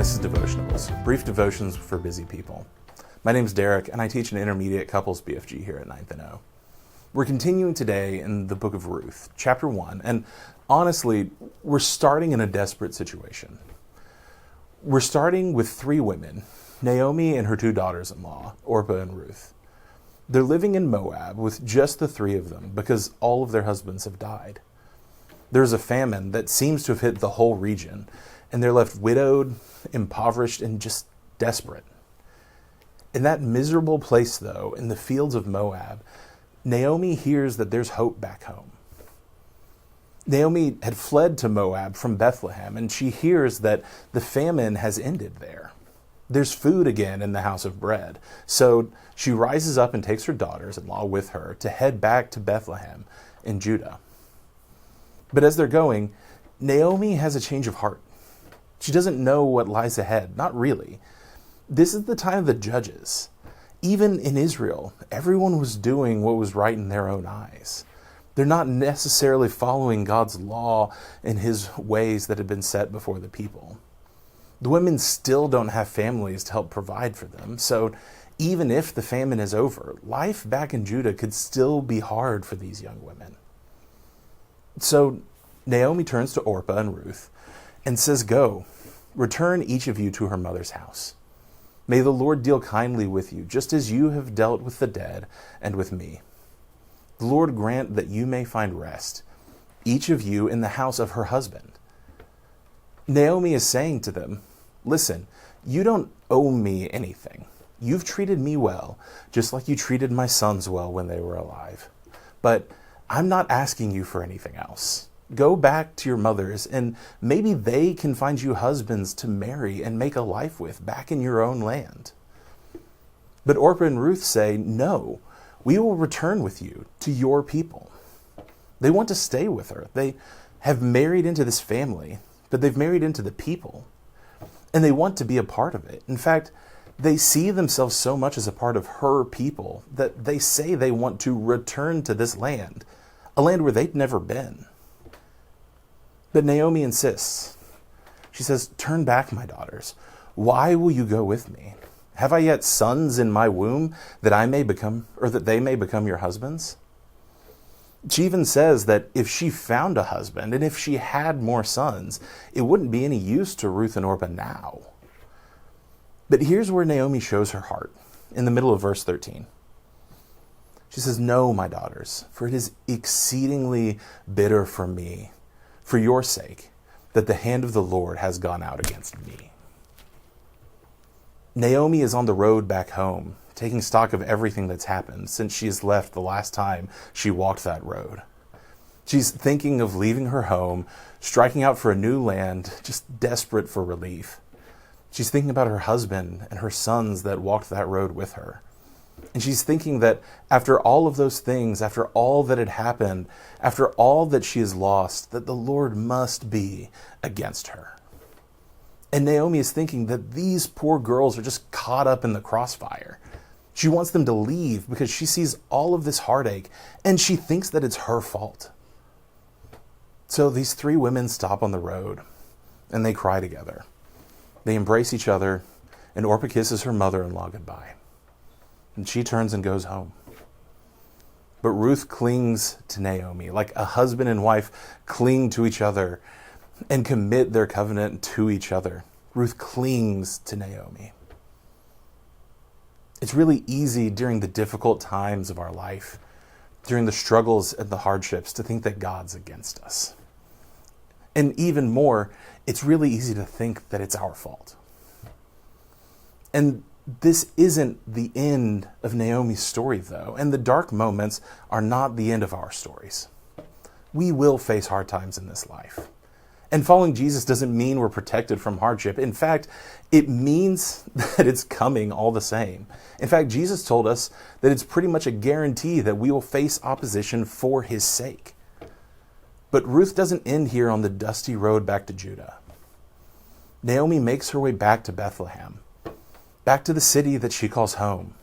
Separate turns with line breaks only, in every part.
This is Devotionables, brief devotions for busy people. My name is Derek, and I teach an intermediate couples BFG here at 9th and O. We're continuing today in the book of Ruth, chapter 1, and honestly, we're starting in a desperate situation. We're starting with three women, Naomi and her two daughters-in-law, Orpah and Ruth. They're living in Moab with just the three of them because all of their husbands have died. There's a famine that seems to have hit the whole region, and they're left widowed, impoverished, and just desperate. In that miserable place, though, in the fields of Moab, Naomi hears that there's hope back home. Naomi had fled to Moab from Bethlehem, and she hears that the famine has ended there. There's food again in the house of bread. So she rises up and takes her daughters-in-law with her to head back to Bethlehem in Judah. But as they're going, Naomi has a change of heart. She doesn't know what lies ahead, not really. This is the time of the judges. Even in Israel, everyone was doing what was right in their own eyes. They're not necessarily following God's law and his ways that had been set before the people. The women still don't have families to help provide for them, so even if the famine is over, life back in Judah could still be hard for these young women. So Naomi turns to Orpah and Ruth and says, "Go, return each of you to her mother's house. May the Lord deal kindly with you, just as you have dealt with the dead and with me. The Lord grant that you may find rest, each of you in the house of her husband." Naomi is saying to them, "Listen, you don't owe me anything. You've treated me well, just like you treated my sons well when they were alive. But I'm not asking you for anything else. Go back to your mothers, and maybe they can find you husbands to marry and make a life with back in your own land." But Orpah and Ruth say, "No, we will return with you to your people." They want to stay with her. They have married into this family, but they've married into the people, and they want to be a part of it. In fact, they see themselves so much as a part of her people that they say they want to return to this land, a land where they'd never been. But Naomi insists. She says, "Turn back, my daughters. Why will you go with me? Have I yet sons in my womb that they may become your husbands?" She even says that if she found a husband and if she had more sons, it wouldn't be any use to Ruth and Orpah now. But here's where Naomi shows her heart, in the middle of verse 13. She says, "No, my daughters, for it is exceedingly bitter for me, for your sake, that the hand of the Lord has gone out against me." Naomi is on the road back home, taking stock of everything that's happened since she has left the last time she walked that road. She's thinking of leaving her home, striking out for a new land, just desperate for relief. She's thinking about her husband and her sons that walked that road with her. And she's thinking that after all of those things, after all that had happened, after all that she has lost, that the Lord must be against her. And Naomi is thinking that these poor girls are just caught up in the crossfire. She wants them to leave because she sees all of this heartache and she thinks that it's her fault. So these three women stop on the road and they cry together. They embrace each other, and Orpah kisses her mother-in-law goodbye. And she turns and goes home. But Ruth clings to Naomi like a husband and wife cling to each other and commit their covenant to each other. Ruth clings to Naomi. It's really easy during the difficult times of our life, during the struggles and the hardships, to think that God's against us. And even more, it's really easy to think that it's our fault. And this isn't the end of Naomi's story, though, and the dark moments are not the end of our stories. We will face hard times in this life. And following Jesus doesn't mean we're protected from hardship. In fact, it means that it's coming all the same. In fact, Jesus told us that it's pretty much a guarantee that we will face opposition for his sake. But Ruth doesn't end here on the dusty road back to Judah. Naomi makes her way back to Bethlehem, back to the city that she calls home.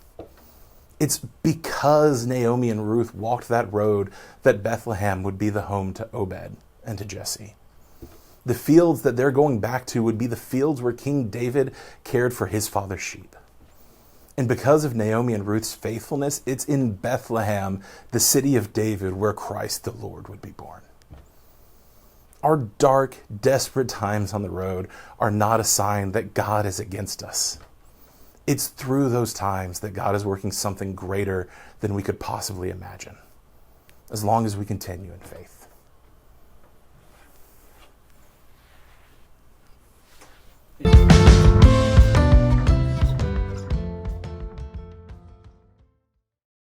It's because Naomi and Ruth walked that road that Bethlehem would be the home to Obed and to Jesse. The fields that they're going back to would be the fields where King David cared for his father's sheep. And because of Naomi and Ruth's faithfulness, it's in Bethlehem, the city of David, where Christ the Lord would be born. Our dark, desperate times on the road are not a sign that God is against us. It's through those times that God is working something greater than we could possibly imagine, as long as we continue in faith.